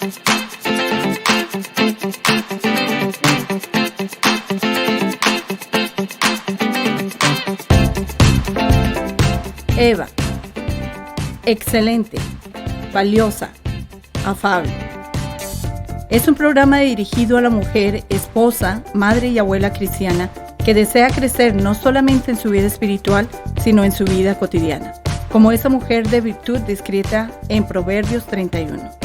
Eva, excelente, valiosa, afable. Es un programa dirigido a la mujer, esposa, madre y abuela cristiana que desea crecer no solamente en su vida espiritual, sino en su vida cotidiana, como esa mujer de virtud descrita en Proverbios 31.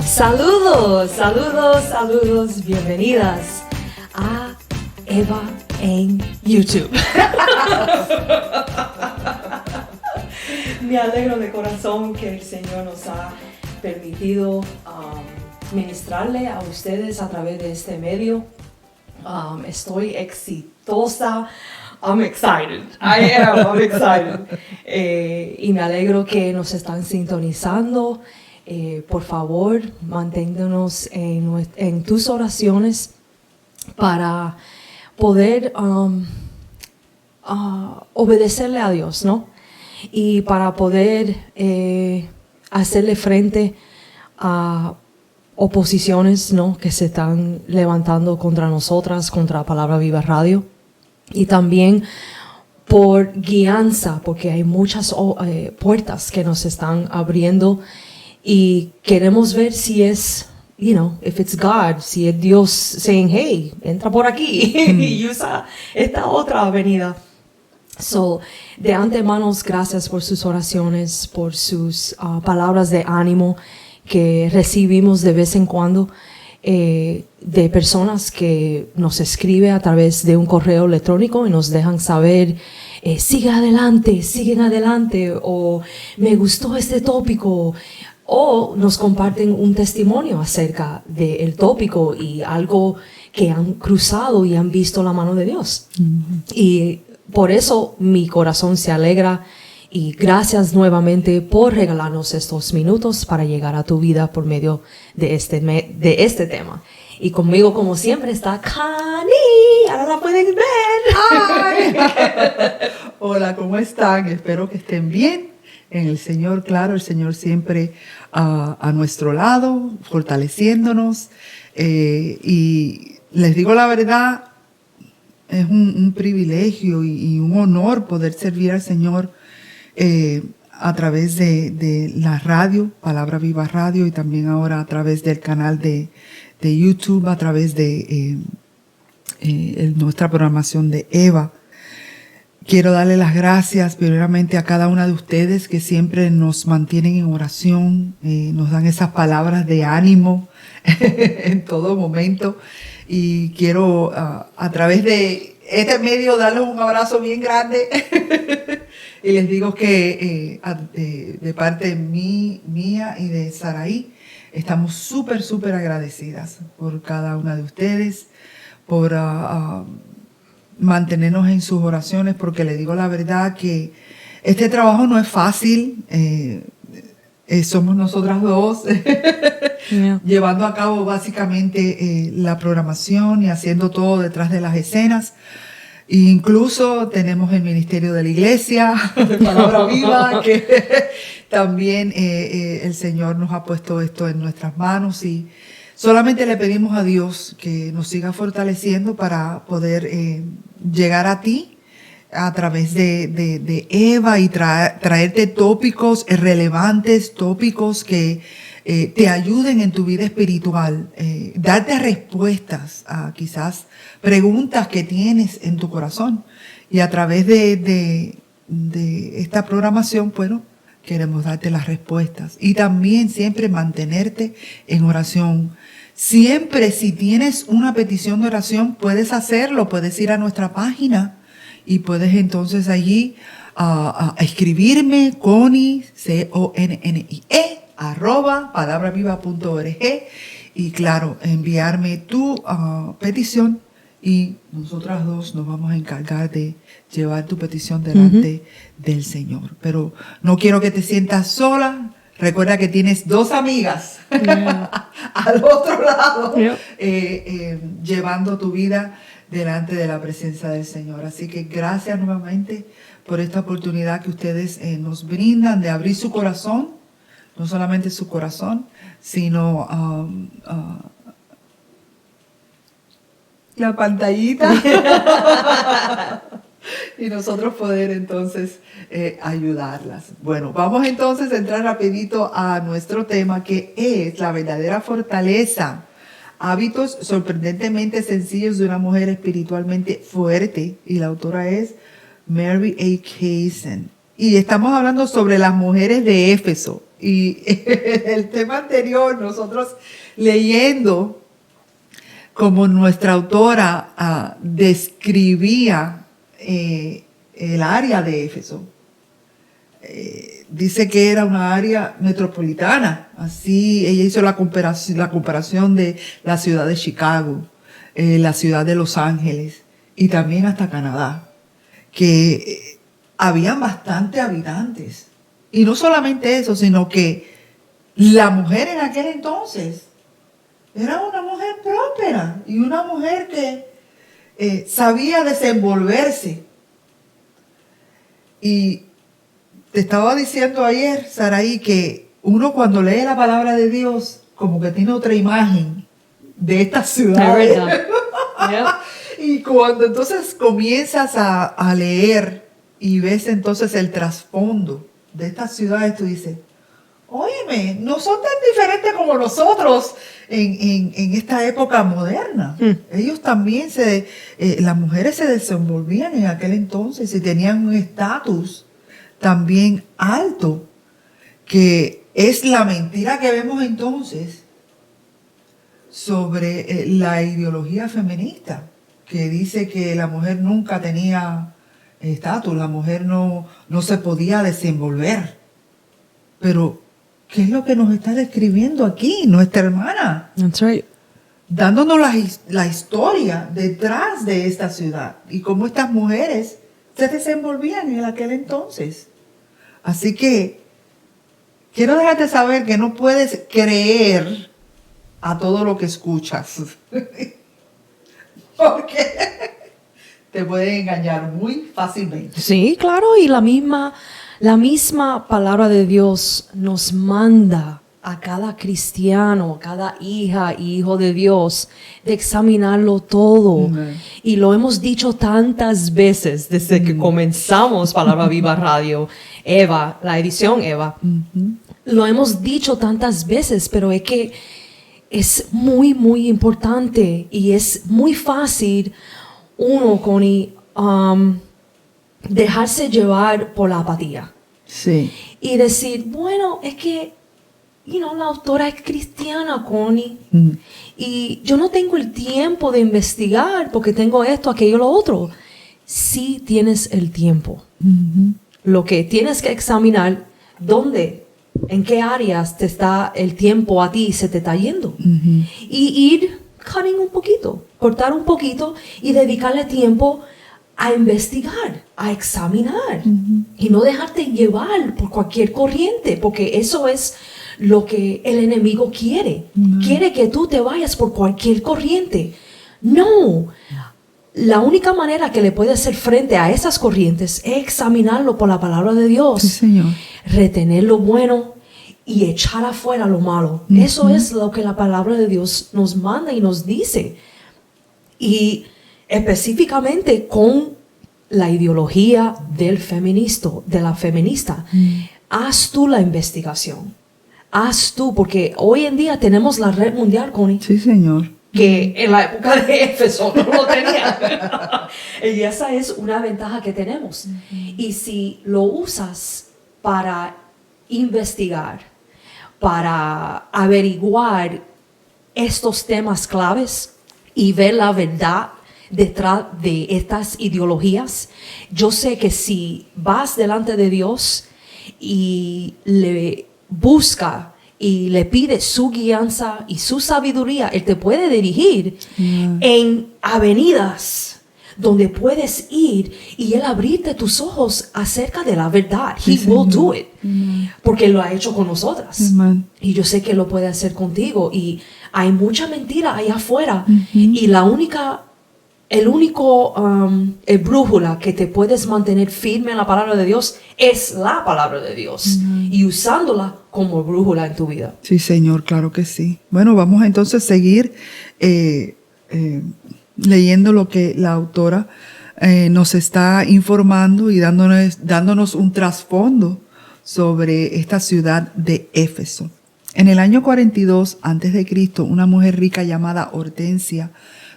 Saludos, saludos, saludos, bienvenidas a Eva en YouTube. Me alegro de corazón que el Señor nos ha permitido ministrarle a ustedes a través de este medio. Estoy exitosa. I'm excited. I'm excited. Y me alegro que nos están sintonizando. Por favor, manténganos en tus oraciones para poder obedecerle a Dios, ¿no? Y para poder hacerle frente a oposiciones, ¿no?, que se están levantando contra nosotras, contra Palabra Viva Radio. Y también por guianza, porque hay muchas puertas que nos están abriendo y queremos ver si es, if it's God, si es Dios saying, hey, entra por aquí y usa esta otra avenida. So, de antemano, gracias por sus oraciones, por sus palabras de ánimo que recibimos de vez en cuando de personas que nos escriben a través de un correo electrónico y nos dejan saber, siguen adelante, o me gustó este tópico, o nos comparten un testimonio acerca del tópico y algo que han cruzado y han visto la mano de Dios. Mm-hmm. Y por eso mi corazón se alegra y gracias nuevamente por regalarnos estos minutos para llegar a tu vida por medio de este tema. Y conmigo, como siempre, está Connie. Ahora la pueden ver. ¡Ay! Hola, ¿cómo están? Espero que estén bien en el Señor. Claro, el Señor siempre a nuestro lado, fortaleciéndonos. Y les digo la verdad, es un privilegio y un honor poder servir al Señor a través de la radio, Palabra Viva Radio, y también ahora a través del canal de YouTube, a través de nuestra programación de Eva. Quiero darle las gracias primeramente a cada una de ustedes que siempre nos mantienen en oración, nos dan esas palabras de ánimo en todo momento. Y quiero a través de este medio darles un abrazo bien grande y les digo que de parte mía y de Saraí estamos súper agradecidas por cada una de ustedes, por mantenernos en sus oraciones, porque les digo la verdad que este trabajo no es fácil. Somos nosotras dos llevando a cabo básicamente la programación y haciendo todo detrás de las escenas. E incluso tenemos el ministerio de la iglesia, Palabra Viva, que también el Señor nos ha puesto esto en nuestras manos, y solamente le pedimos a Dios que nos siga fortaleciendo para poder llegar a ti a través de Eva y traerte tópicos relevantes, tópicos que te ayuden en tu vida espiritual, darte respuestas a quizás preguntas que tienes en tu corazón. Y a través de esta programación, bueno, queremos darte las respuestas. Y también siempre mantenerte en oración. Siempre, si tienes una petición de oración, puedes hacerlo, puedes ir a nuestra página y puedes entonces allí a escribirme, Connie, CONNIE, @palabraviva.org, y claro, enviarme tu petición, y nosotras dos nos vamos a encargar de llevar tu petición delante del Señor. Pero no quiero que te sientas sola. Recuerda que tienes dos amigas al otro lado, llevando tu vida delante de la presencia del Señor. Así que gracias nuevamente por esta oportunidad que ustedes nos brindan de abrir su corazón no solamente su corazón, sino la pantallita y nosotros poder entonces ayudarlas. Bueno, vamos entonces a entrar rapidito a nuestro tema, que es la verdadera fortaleza. Hábitos sorprendentemente sencillos de una mujer espiritualmente fuerte, y la autora es Mary A. Kaysen. Y estamos hablando sobre las mujeres de Éfeso. Y el tema anterior, nosotros leyendo como nuestra autora describía el área de Éfeso. Dice que era una área metropolitana. Así ella hizo la comparación de la ciudad de Chicago, la ciudad de Los Ángeles y también hasta Canadá, que habían bastante habitantes. Y no solamente eso, sino que la mujer en aquel entonces era una mujer próspera y una mujer que sabía desenvolverse. Y te estaba diciendo ayer, Saraí, que uno cuando lee la palabra de Dios, como que tiene otra imagen de esta ciudad. Es verdad. Yep. Y cuando entonces comienzas a leer y ves entonces el trasfondo de estas ciudades, tú dices, óyeme, no son tan diferentes como nosotros en esta época moderna. Ellos también las mujeres se desenvolvían en aquel entonces y tenían un estatus también alto, que es la mentira que vemos entonces sobre la ideología feminista, que dice que la mujer nunca tenía estatus, la mujer no se podía desenvolver. Pero, ¿qué es lo que nos está describiendo aquí nuestra hermana? That's right. Dándonos la historia detrás de esta ciudad y cómo estas mujeres se desenvolvían en aquel entonces. Así que quiero dejarte saber que no puedes creer a todo lo que escuchas. Porque te pueden engañar muy fácilmente. Sí, claro, y la misma palabra de Dios nos manda a cada cristiano, a cada hija y hijo de Dios, de examinarlo todo. Y lo hemos dicho tantas veces desde que comenzamos Palabra Viva Radio, Eva, la edición Eva. Lo hemos dicho tantas veces, pero es que es muy, muy importante y es muy fácil uno con dejarse llevar por la apatía. Sí. Y decir, bueno, es que, la autora es cristiana, Connie, y yo no tengo el tiempo de investigar porque tengo esto, aquello, lo otro. Sí tienes el tiempo. Lo que tienes que examinar, ¿dónde? ¿En qué áreas te está el tiempo a ti se te está yendo? Y ir cutting un poquito, cortar un poquito y dedicarle tiempo a investigar, a examinar y no dejarte llevar por cualquier corriente, porque eso es lo que el enemigo quiere. Quiere que tú te vayas por cualquier corriente. No. La única manera que le puede hacer frente a esas corrientes es examinarlo por la palabra de Dios. Sí, Señor. Retener lo bueno y echar afuera lo malo. Eso es lo que la palabra de Dios nos manda y nos dice. Y específicamente con la ideología del de la feminista. Haz tú la investigación. Haz tú, porque hoy en día tenemos la red mundial, Connie. Sí, Señor. Que en la época de Éfeso no lo tenía. Y esa es una ventaja que tenemos. Y si lo usas para investigar, para averiguar estos temas claves y ver la verdad detrás de estas ideologías, yo sé que si vas delante de Dios y le busca y le pide su guianza y su sabiduría, Él te puede dirigir en avenidas donde puedes ir y Él abrirte tus ojos acerca de la verdad. He will do it. Porque Él lo ha hecho con nosotras. Y yo sé que lo puede hacer contigo. Y hay mucha mentira allá afuera. Y la única el único brújula que te puedes mantener firme en la palabra de Dios es la palabra de Dios y usándola como brújula en tu vida. Sí, Señor, claro que sí. Bueno, vamos a entonces seguir leyendo lo que la autora nos está informando y dándonos un trasfondo sobre esta ciudad de Éfeso. En el año 42 a.C., una mujer rica llamada Hortensia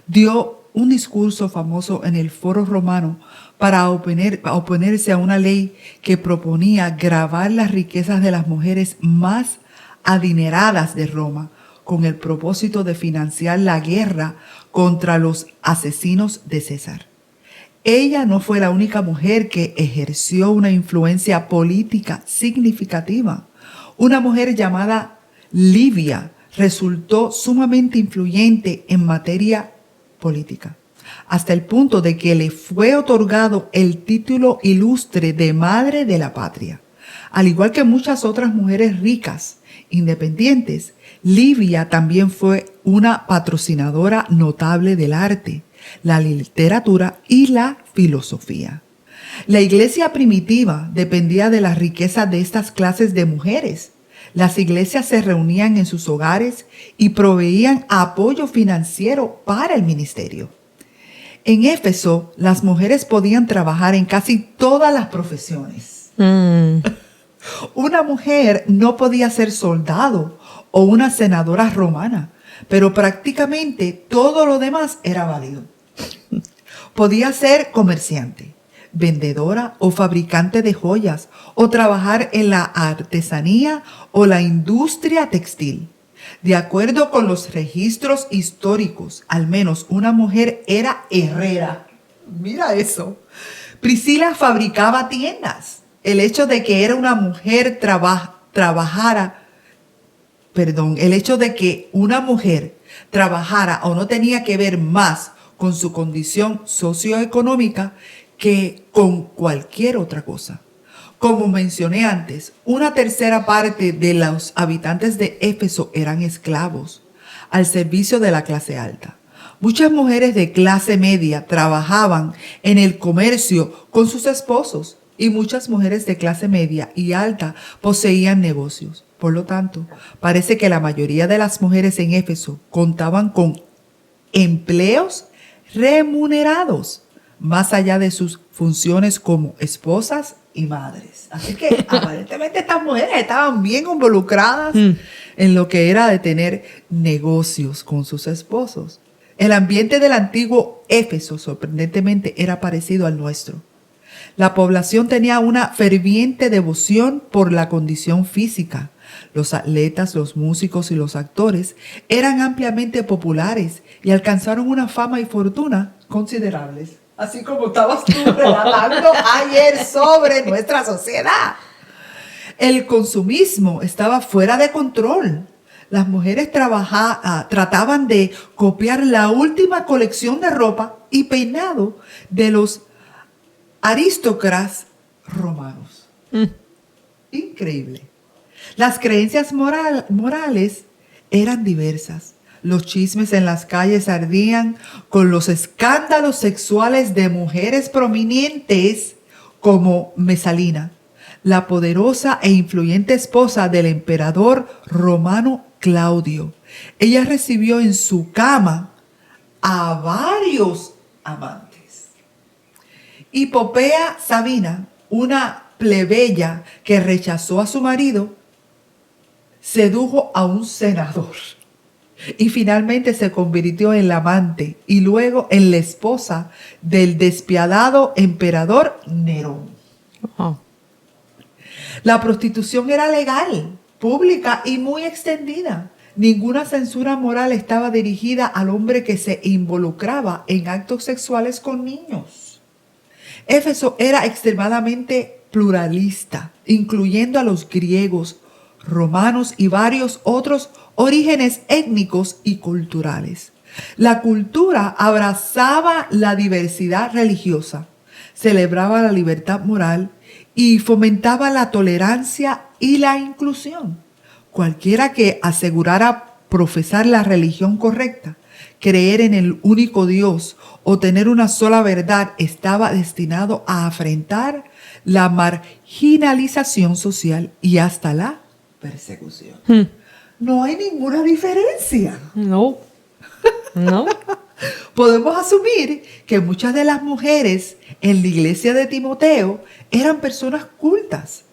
dio un discurso famoso en el Foro Romano para oponerse a una ley que proponía gravar las riquezas de las mujeres más adineradas de Roma con el propósito de financiar la guerra contra los asesinos de César. Ella no fue la única mujer que ejerció una influencia política significativa. Una mujer llamada Livia resultó sumamente influyente en materia política, hasta el punto de que le fue otorgado el título ilustre de Madre de la Patria. Al igual que muchas otras mujeres ricas, independientes, Livia también fue una patrocinadora notable del arte, la literatura y la filosofía. La iglesia primitiva dependía de la riqueza de estas clases de mujeres. Las iglesias se reunían en sus hogares y proveían apoyo financiero para el ministerio. En Éfeso, las mujeres podían trabajar en casi todas las profesiones. Una mujer no podía ser soldado o una senadora romana, pero prácticamente todo lo demás era válido. Podía ser comerciante, vendedora o fabricante de joyas, o trabajar en la artesanía o la industria textil. De acuerdo con los registros históricos, al menos una mujer era herrera. Mira eso. Priscila fabricaba tiendas. El hecho de que era una mujer el hecho de que una mujer trabajara o no tenía que ver más con su condición socioeconómica que con cualquier otra cosa. Como mencioné antes, una tercera parte de los habitantes de Éfeso eran esclavos, al servicio de la clase alta. Muchas mujeres de clase media trabajaban en el comercio con sus esposos y muchas mujeres de clase media y alta poseían negocios. Por lo tanto, parece que la mayoría de las mujeres en Éfeso contaban con empleos remunerados, más allá de sus funciones como esposas y madres. Así que aparentemente estas mujeres estaban bien involucradas en lo que era de tener negocios con sus esposos. El ambiente del antiguo Éfeso, sorprendentemente, era parecido al nuestro. La población tenía una ferviente devoción por la condición física. Los atletas, los músicos y los actores eran ampliamente populares y alcanzaron una fama y fortuna considerables. Así como estabas tú relatando ayer sobre nuestra sociedad. El consumismo estaba fuera de control. Las mujeres trataban de copiar la última colección de ropa y peinado de los aristócratas romanos. Increíble. Las creencias morales eran diversas. Los chismes en las calles ardían con los escándalos sexuales de mujeres prominentes como Mesalina, la poderosa e influyente esposa del emperador romano Claudio. Ella recibió en su cama a varios amantes. Y Popea Sabina, una plebeya que rechazó a su marido, sedujo a un senador. Y finalmente se convirtió en la amante y luego en la esposa del despiadado emperador Nerón. Oh. La prostitución era legal, pública y muy extendida. Ninguna censura moral estaba dirigida al hombre que se involucraba en actos sexuales con niños. Éfeso era extremadamente pluralista, incluyendo a los griegos, romanos y varios otros orígenes étnicos y culturales. La cultura abrazaba la diversidad religiosa, celebraba la libertad moral y fomentaba la tolerancia y la inclusión. Cualquiera que asegurara profesar la religión correcta creer en el único Dios o tener una sola verdad estaba destinado a afrentar la marginalización social y hasta la persecución. No hay ninguna diferencia. No. Podemos asumir que muchas de las mujeres en la iglesia de Timoteo eran personas cultas.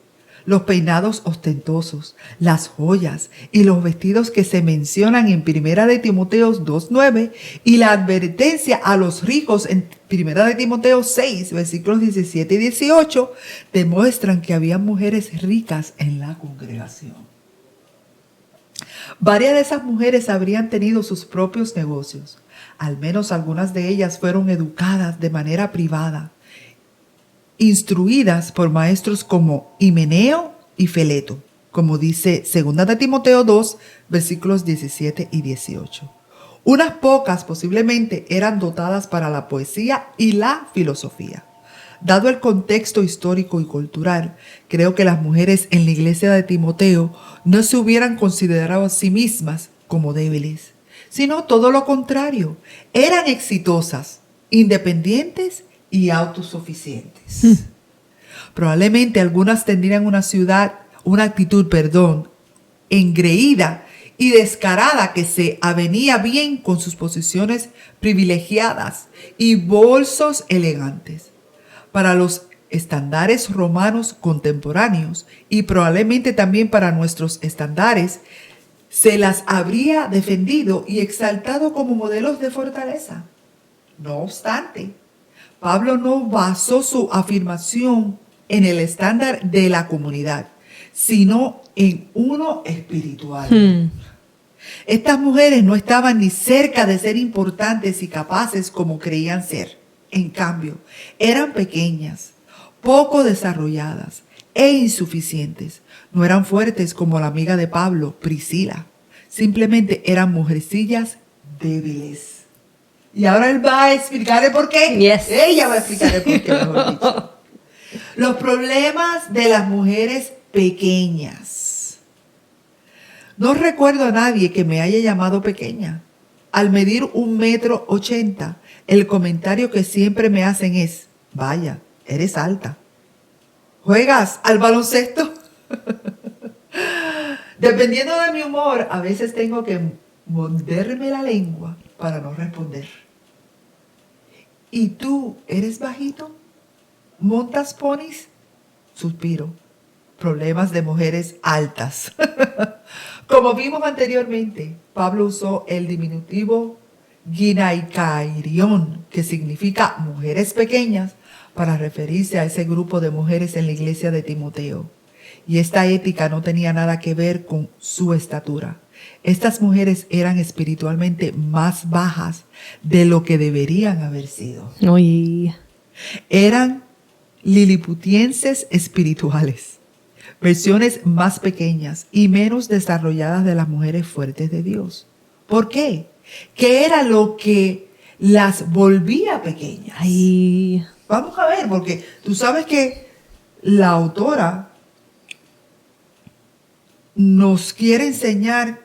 Los peinados ostentosos, las joyas y los vestidos que se mencionan en 1 de Timoteo 2:9 y la advertencia a los ricos en 1 de Timoteo 6, versículos 17 y 18, demuestran que había mujeres ricas en la congregación. Varias de esas mujeres habrían tenido sus propios negocios. Al menos algunas de ellas fueron educadas de manera privada, instruidas por maestros como Himeneo y Fileto, como dice 2 de Timoteo 2, versículos 17 y 18. Unas pocas posiblemente eran dotadas para la poesía y la filosofía. Dado el contexto histórico y cultural, creo que las mujeres en la iglesia de Timoteo no se hubieran considerado a sí mismas como débiles, sino todo lo contrario. Eran exitosas, independientes y autosuficientes. Probablemente algunas tendrían una actitud engreída y descarada que se avenía bien con sus posiciones privilegiadas y bolsos elegantes. Para los estándares romanos contemporáneos y probablemente también para nuestros estándares, se las habría defendido y exaltado como modelos de fortaleza. No obstante, Pablo no basó su afirmación en el estándar de la comunidad, sino en uno espiritual. Estas mujeres no estaban ni cerca de ser importantes y capaces como creían ser. En cambio, eran pequeñas, poco desarrolladas e insuficientes. No eran fuertes como la amiga de Pablo, Priscila. Simplemente eran mujercillas débiles. Y ahora él va a explicar el por qué. Yes. Ella va a explicar el por qué, mejor dicho. Los problemas de las mujeres pequeñas. No recuerdo a nadie que me haya llamado pequeña. Al medir 1,80 m, el comentario que siempre me hacen es: vaya, eres alta. ¿Juegas al baloncesto? Dependiendo de mi humor, a veces tengo que morderme la lengua para no responder. ¿Y tú eres bajito? ¿Montas ponis? Suspiro. Problemas de mujeres altas. Como vimos anteriormente, Pablo usó el diminutivo ginaikairion, que significa mujeres pequeñas, para referirse a ese grupo de mujeres en la iglesia de Timoteo. Y esta ética no tenía nada que ver con su estatura. Estas mujeres eran espiritualmente más bajas de lo que deberían haber sido. Oye. Eran liliputienses espirituales, versiones más pequeñas y menos desarrolladas de las mujeres fuertes de Dios. ¿Por qué? ¿Qué era lo que las volvía pequeñas? Ay. Vamos a ver, porque tú sabes que la autora nos quiere enseñar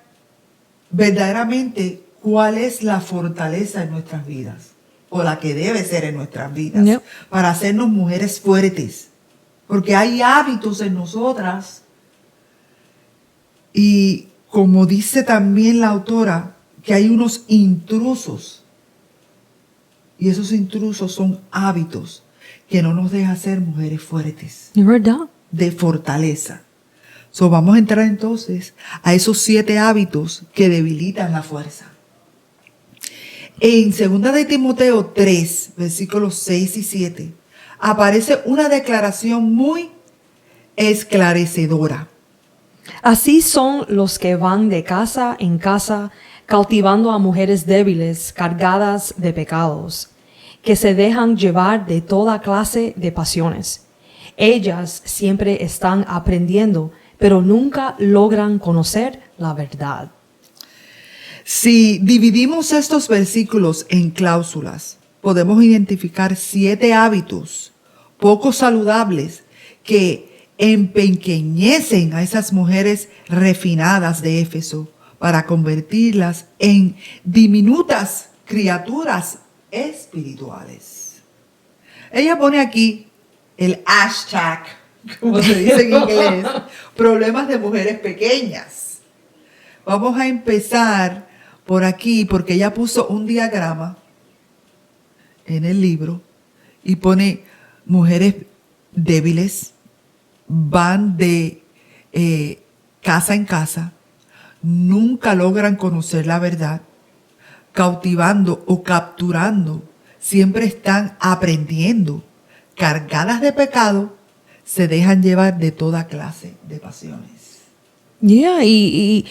verdaderamente cuál es la fortaleza en nuestras vidas, o la que debe ser en nuestras vidas, Yep. para hacernos mujeres fuertes. Porque hay hábitos en nosotras, y como dice también la autora, que hay unos intrusos, y esos intrusos son hábitos que no nos dejan ser mujeres fuertes, ¿Es verdad? de fortaleza. Vamos a entrar entonces a esos 7 hábitos que debilitan la fuerza. En 2 de Timoteo 3, versículos 6 y 7, aparece una declaración muy esclarecedora. Así son los que van de casa en casa, cautivando a mujeres débiles, cargadas de pecados, que se dejan llevar de toda clase de pasiones. Ellas siempre están aprendiendo, pero nunca logran conocer la verdad. Si dividimos estos versículos en cláusulas, podemos identificar 7 hábitos poco saludables que empequeñecen a esas mujeres refinadas de Éfeso para convertirlas en diminutas criaturas espirituales. Ella pone aquí el hashtag, como se dice en inglés, problemas de mujeres pequeñas. Vamos a empezar por aquí porque ella puso un diagrama en el libro y pone mujeres débiles, van de casa en casa, nunca logran conocer la verdad, cautivando o capturando, siempre están aprendiendo, cargadas de pecado, se dejan llevar de toda clase de pasiones. Yeah, y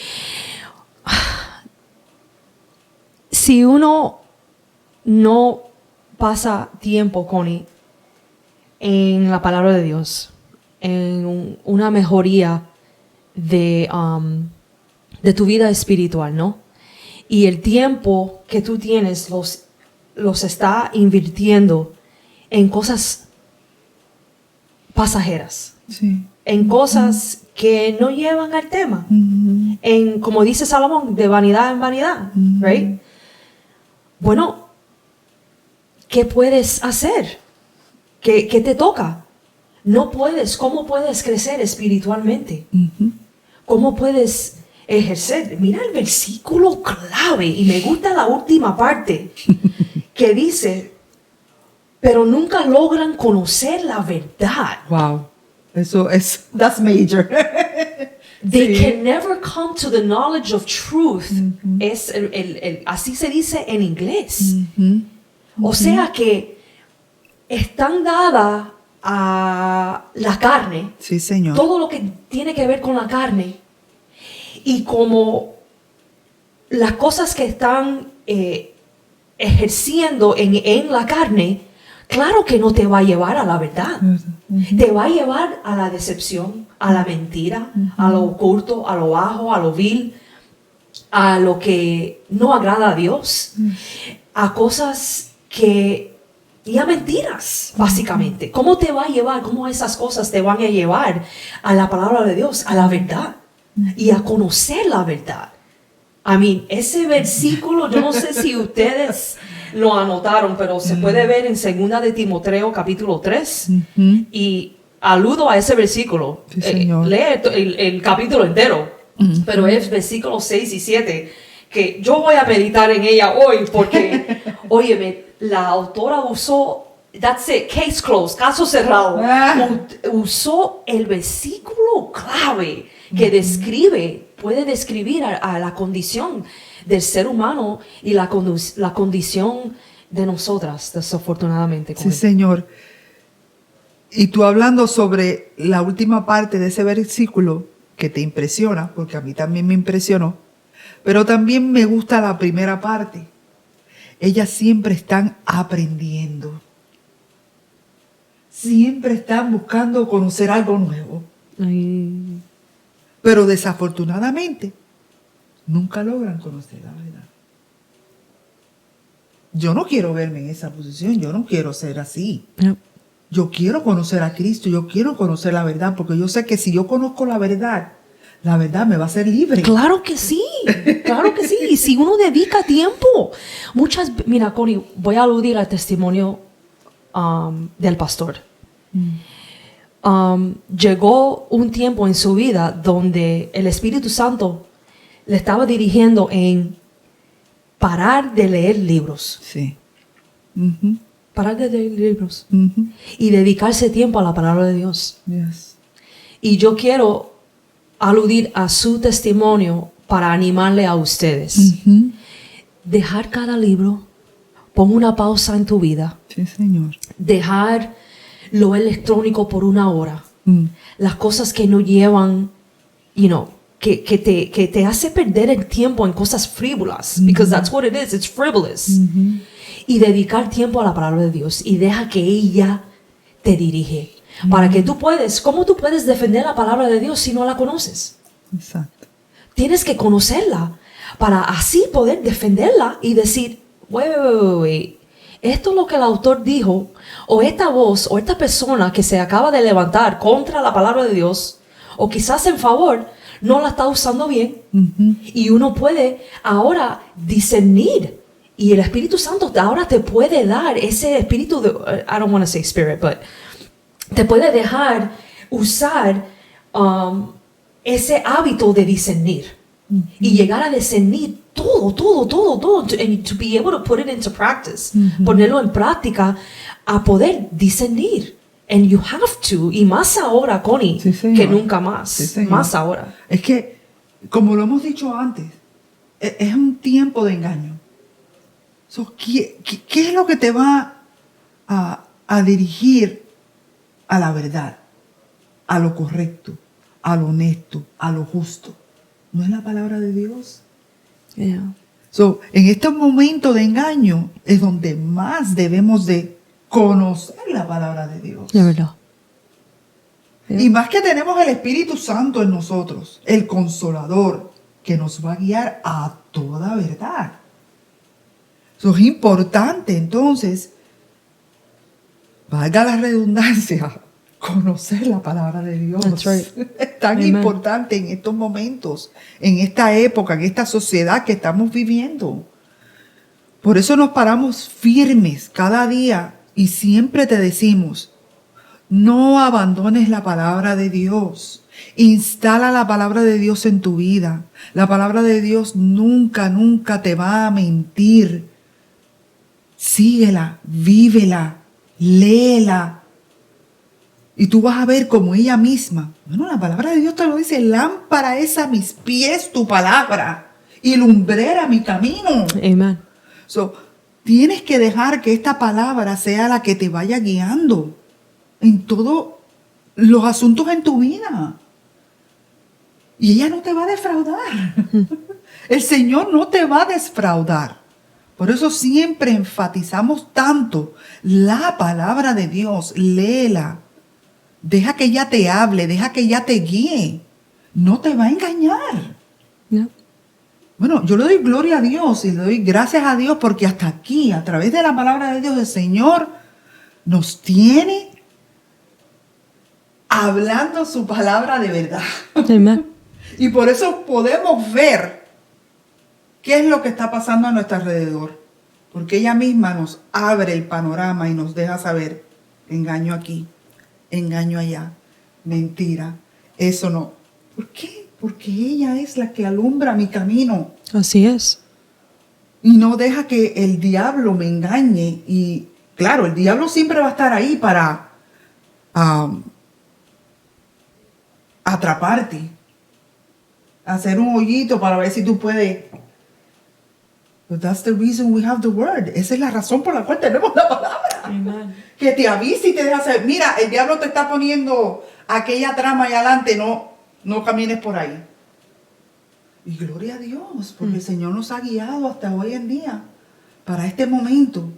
si uno no pasa tiempo, Connie, en la palabra de Dios, en una mejoría de tu vida espiritual, ¿no? Y el tiempo que tú tienes los está invirtiendo en cosas pasajeras, Sí. en cosas que no llevan al tema, Uh-huh. en, como dice Salomón, de vanidad en vanidad, Uh-huh. right? Bueno, ¿qué puedes hacer? ¿Qué te toca? No puedes. ¿Cómo puedes crecer espiritualmente? Uh-huh. ¿Cómo puedes ejercer? Mira el versículo clave, y me gusta la última parte, que dice, pero nunca logran conocer la verdad. Wow. Eso es, that's major. They Sí. can never come to the knowledge of truth. Es así se dice en inglés. Uh-huh. O sea que están dadas a la carne, Sí, Señor. todo lo que tiene que ver con la carne, y como las cosas que están ejerciendo en la carne, claro que no te va a llevar a la verdad. Uh-huh. Te va a llevar a la decepción, a la mentira, a lo oculto, a lo bajo, a lo vil, a lo que no agrada a Dios, a cosas que, y a mentiras, básicamente. ¿Cómo te va a llevar? ¿Cómo esas cosas te van a llevar a la palabra de Dios, a la verdad y a conocer la verdad? I mean, ese versículo, yo no sé si ustedes lo anotaron, pero se puede ver en 2 de Timoteo capítulo 3. Uh-huh. Y aludo a ese versículo. Sí, señor. Lee el capítulo entero, pero es versículos 6 y 7, que yo voy a meditar en ella hoy porque, óyeme, la autora usó, that's it, case closed, caso cerrado. Usó el versículo clave que puede describir a la condición del ser humano y la condición de nosotras, desafortunadamente. Sí, Señor. Y tú hablando sobre la última parte de ese versículo que te impresiona, porque a mí también me impresionó, pero también me gusta la primera parte. Ellas siempre están aprendiendo. Siempre están buscando conocer algo nuevo. Ay. Pero desafortunadamente nunca logran conocer la verdad. Yo no quiero verme en esa posición, yo no quiero ser así. Yep. Yo quiero conocer a Cristo, yo quiero conocer la verdad, porque yo sé que si yo conozco la verdad me va a hacer libre. Claro que sí, claro que sí. Y si uno dedica tiempo, mira, Connie, voy a aludir al testimonio del pastor. Llegó un tiempo en su vida donde el Espíritu Santo le estaba dirigiendo en parar de leer libros. Sí. Uh-huh. Parar de leer libros. Uh-huh. Y dedicarse tiempo a la palabra de Dios. Yes. Y yo quiero aludir a su testimonio para animarle a ustedes. Uh-huh. Dejar cada libro, pon una pausa en tu vida, Sí, Señor. dejar lo electrónico por 1 hora, las cosas que no llevan, que te hace perder el tiempo en cosas frívolas, because that's what it is, it's frivolous. Y dedicar tiempo a la palabra de Dios y deja que ella te dirige. Para que ¿cómo tú puedes defender la palabra de Dios si no la conoces? Exacto. Tienes que conocerla para así poder defenderla y decir, wait. Esto es lo que el autor dijo, o esta voz, o esta persona que se acaba de levantar contra la palabra de Dios, o quizás en favor, no la está usando bien. Ujú. Y uno puede ahora discernir. Y el Espíritu Santo ahora te puede dar ese espíritu de, I don't want to say spirit, but te puede dejar usar ese hábito de discernir. Y llegar a discernir todo. And to be able to put it into practice. Ponerlo en práctica a poder discernir. And you have to. Y más ahora, Connie, Sí, señor. que nunca más. Sí, señor. Más ahora. Es que, como lo hemos dicho antes, es un tiempo de engaño. So, ¿qué es lo que te va a dirigir a la verdad, a lo correcto, a lo honesto, a lo justo? ¿No es la palabra de Dios? Yeah. So, en este momento de engaño es donde más debemos de conocer la palabra de Dios. De verdad. Y más que tenemos el Espíritu Santo en nosotros, el Consolador, que nos va a guiar a toda verdad. Eso es importante, entonces, valga la redundancia, conocer la palabra de Dios. That's right. Es tan Amen. importante en estos momentos, en esta época, en esta sociedad que estamos viviendo. Por eso nos paramos firmes cada día y siempre te decimos, no abandones la palabra de Dios. Instala la palabra de Dios en tu vida. La palabra de Dios nunca te va a mentir. Síguela, vívela, léela. Y tú vas a ver como ella misma. Bueno, la palabra de Dios te lo dice. Lámpara es a mis pies tu palabra y lumbrera mi camino. Amen. So, tienes que dejar que esta palabra sea la que te vaya guiando en todos los asuntos en tu vida. Y ella no te va a defraudar. El Señor no te va a defraudar. Por eso siempre enfatizamos tanto la palabra de Dios. Léela. Deja que ella te hable, deja que ella te guíe. No te va a engañar. Yeah. Bueno, yo le doy gloria a Dios y le doy gracias a Dios porque hasta aquí, a través de la palabra de Dios, el Señor nos tiene hablando su palabra de verdad. Amen. Y por eso podemos ver qué es lo que está pasando a nuestro alrededor. Porque ella misma nos abre el panorama y nos deja saber, engaño aquí, engaño allá, mentira, eso no. ¿Por qué? Porque ella es la que alumbra mi camino. Así es. Y no deja que el diablo me engañe. Y claro, el diablo siempre va a estar ahí para atraparte. Hacer un hoyito para ver si tú puedes. But that's the reason we have the word. Esa es la razón por la cual tenemos la palabra. Amen. Que te avise y te deja saber. Mira, el diablo te está poniendo aquella trama ahí adelante. No camines por ahí. Y gloria a Dios, porque el Señor nos ha guiado hasta hoy en día para este momento,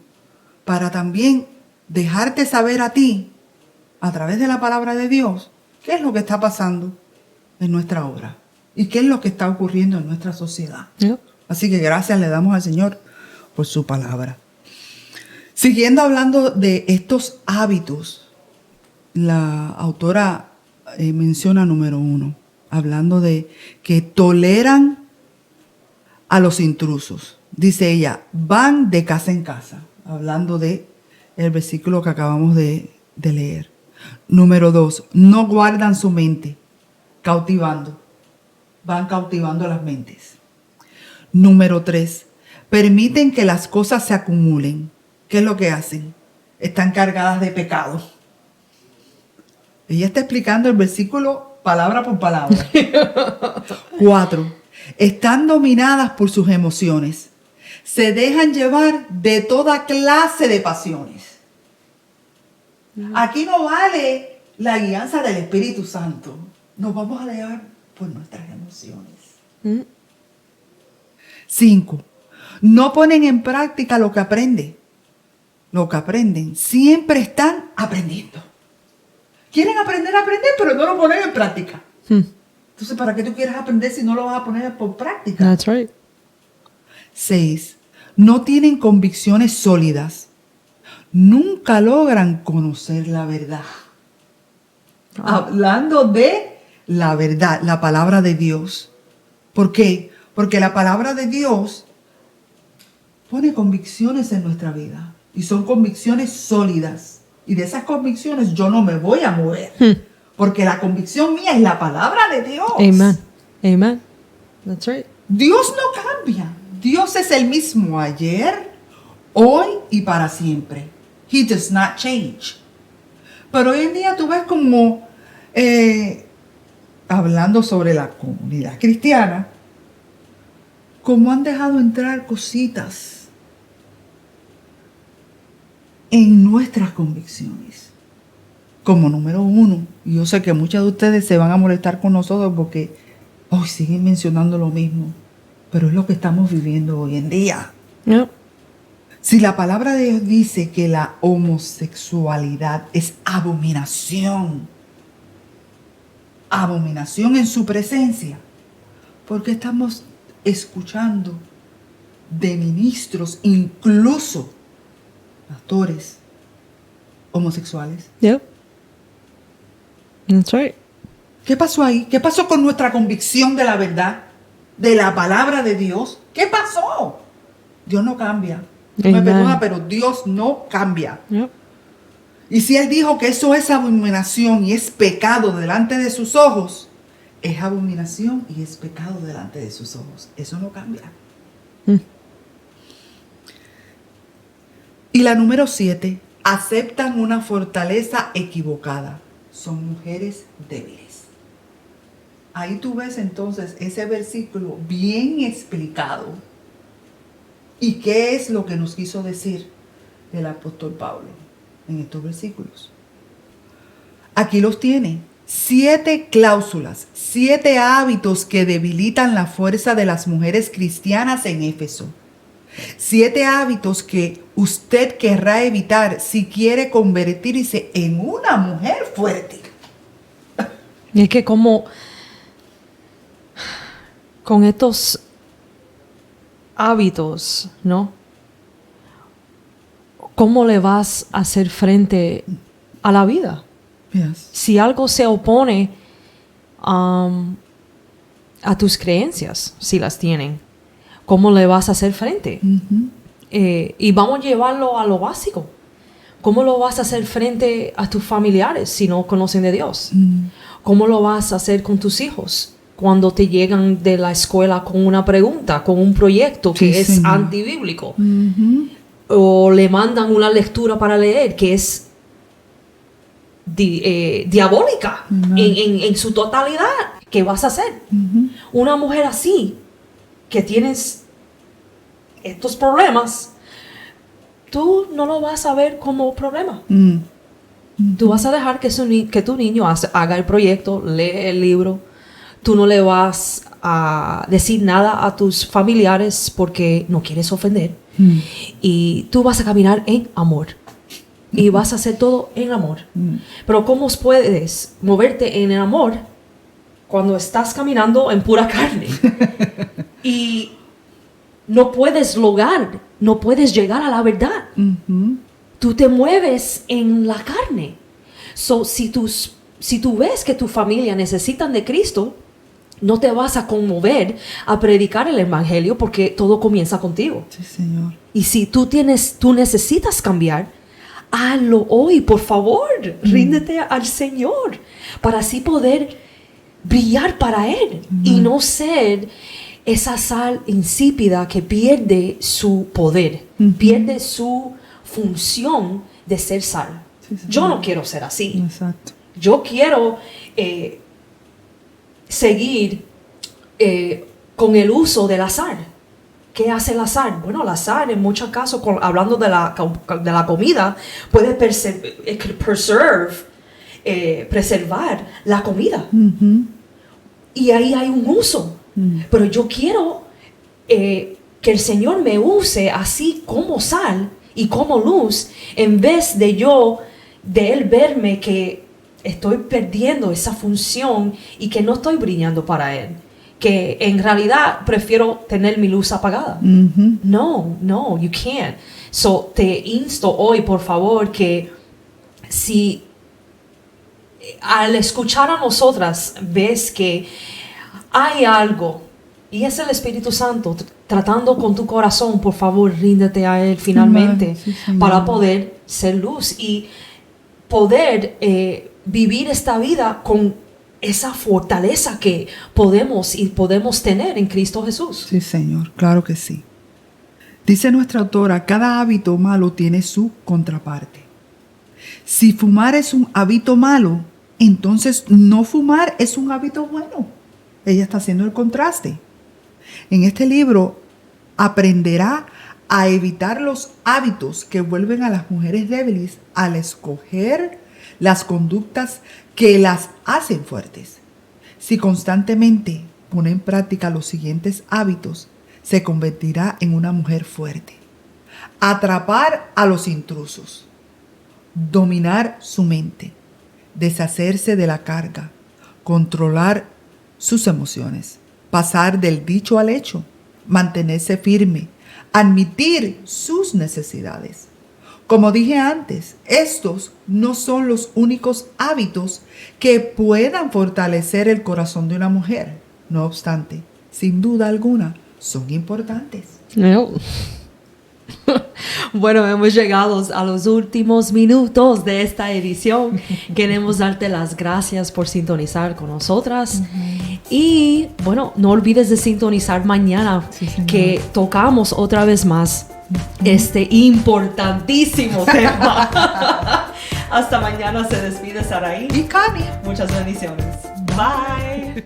para también dejarte saber a ti, a través de la palabra de Dios, qué es lo que está pasando en nuestra obra y qué es lo que está ocurriendo en nuestra sociedad. Yep. Así que gracias le damos al Señor por su palabra. Siguiendo hablando de estos hábitos, la autora menciona número 1, hablando de que toleran a los intrusos. Dice ella, van de casa en casa, hablando de el versículo que acabamos de leer. Número 2, no guardan su mente, cautivando. Van cautivando las mentes. Número 3, permiten que las cosas se acumulen. ¿Qué es lo que hacen? Están cargadas de pecado. Ella está explicando el versículo palabra por palabra. 4, están dominadas por sus emociones. Se dejan llevar de toda clase de pasiones. Aquí no vale la guianza del Espíritu Santo. Nos vamos a dejar por nuestras emociones. 5, no ponen en práctica lo que aprenden. Lo que aprenden. Siempre están aprendiendo. Quieren aprender, pero no lo ponen en práctica. Entonces, ¿para qué tú quieres aprender si no lo vas a poner por práctica? That's right. 6, no tienen convicciones sólidas. Nunca logran conocer la verdad. Hablando de la verdad, la palabra de Dios. ¿Por qué? Porque la palabra de Dios pone convicciones en nuestra vida y son convicciones sólidas. Y de esas convicciones yo no me voy a mover. Porque la convicción mía es la palabra de Dios. Amen. Amen. That's right. Dios no cambia. Dios es el mismo ayer, hoy y para siempre. He does not change. Pero hoy en día tú ves como, hablando sobre la comunidad cristiana, como han dejado entrar cositas en nuestras convicciones. Como número uno, y yo sé que muchos de ustedes se van a molestar con nosotros porque hoy siguen mencionando lo mismo, pero es lo que estamos viviendo hoy en día. Yep. Si la palabra de Dios dice que la homosexualidad es abominación, abominación en su presencia, ¿por qué estamos escuchando de ministros, incluso pastores homosexuales? Yep. That's right. ¿Qué pasó ahí? ¿Qué pasó con nuestra convicción de la verdad? De la palabra de Dios. ¿Qué pasó? Dios no cambia. Me Amen. perdona, pero Dios no cambia. Yep. Y si Él dijo que eso es abominación y es pecado delante de sus ojos, es abominación y es pecado delante de sus ojos. Eso no cambia. Y la número 7, aceptan una fortaleza equivocada. Son mujeres débiles. Ahí tú ves entonces ese versículo bien explicado. ¿Y qué es lo que nos quiso decir el apóstol Pablo en estos versículos? Aquí los tiene. 7 cláusulas, 7 hábitos que debilitan la fuerza de las mujeres cristianas en Éfeso. 7 hábitos que usted querrá evitar si quiere convertirse en una mujer fuerte. Y es que como con estos hábitos, ¿no? ¿Cómo le vas a hacer frente a la vida? Yes. Si algo se opone a tus creencias, si las tienen, ¿cómo le vas a hacer frente? Y vamos a llevarlo a lo básico. ¿Cómo lo vas a hacer frente a tus familiares si no conocen de Dios? ¿Cómo lo vas a hacer con tus hijos cuando te llegan de la escuela con una pregunta, con un proyecto que es Señor. antibíblico? O le mandan una lectura para leer que es diabólica en su totalidad. ¿Qué vas a hacer? Una mujer así, que tienes estos problemas, tú no lo vas a ver como problema. Tú vas a dejar que tu niño haga el proyecto, lee el libro. Tú no le vas a decir nada a tus familiares porque no quieres ofender. Y tú vas a caminar en amor. Y vas a hacer todo en amor. Pero ¿cómo puedes moverte en el amor cuando estás caminando en pura carne? Y no puedes no puedes llegar a la verdad. Tú te mueves en la carne. So, si tú ves que tu familia necesitan de Cristo, no te vas a conmover a predicar el evangelio porque todo comienza contigo. Sí, Señor. Y si tú necesitas cambiar, hazlo hoy, por favor. Ríndete al Señor para así poder brillar para Él y no ser esa sal insípida que pierde su poder, pierde su función de ser sal. Sí, Señor. Yo no quiero ser así. Exacto. Yo quiero seguir con el uso de la sal. ¿Qué hace la sal? Bueno, la sal en muchos casos, hablando de la comida, puede preservar la comida. Y ahí hay un uso. Pero yo quiero que el Señor me use así como sal y como luz, en vez de Él verme que estoy perdiendo esa función y que no estoy brillando para Él. Que en realidad prefiero tener mi luz apagada. No, you can't. So, te insto hoy, por favor, que si al escuchar a nosotras, ves que hay algo, y es el Espíritu Santo tratando con tu corazón. Por favor, ríndete a Él finalmente, sí, para poder ser luz y poder vivir esta vida con esa fortaleza que podemos tener en Cristo Jesús. Sí, Señor, claro que sí. Dice nuestra autora, cada hábito malo tiene su contraparte. Si fumar es un hábito malo, entonces no fumar es un hábito bueno. Ella está haciendo el contraste. En este libro aprenderá a evitar los hábitos que vuelven a las mujeres débiles al escoger las conductas que las hacen fuertes. Si constantemente pone en práctica los siguientes hábitos, se convertirá en una mujer fuerte. Atrapar a los intrusos, dominar su mente, deshacerse de la carga, controlar sus emociones, pasar del dicho al hecho, mantenerse firme, admitir sus necesidades. Como dije antes, estos no son los únicos hábitos que puedan fortalecer el corazón de una mujer. No obstante, sin duda alguna, son importantes. Bueno, hemos llegado a los últimos minutos de esta edición. Queremos darte las gracias por sintonizar con nosotras. Y bueno, no olvides de sintonizar mañana, que tocamos otra vez más este importantísimo tema. Hasta mañana. Se despide Saraí Y Cami. Muchas bendiciones. Bye.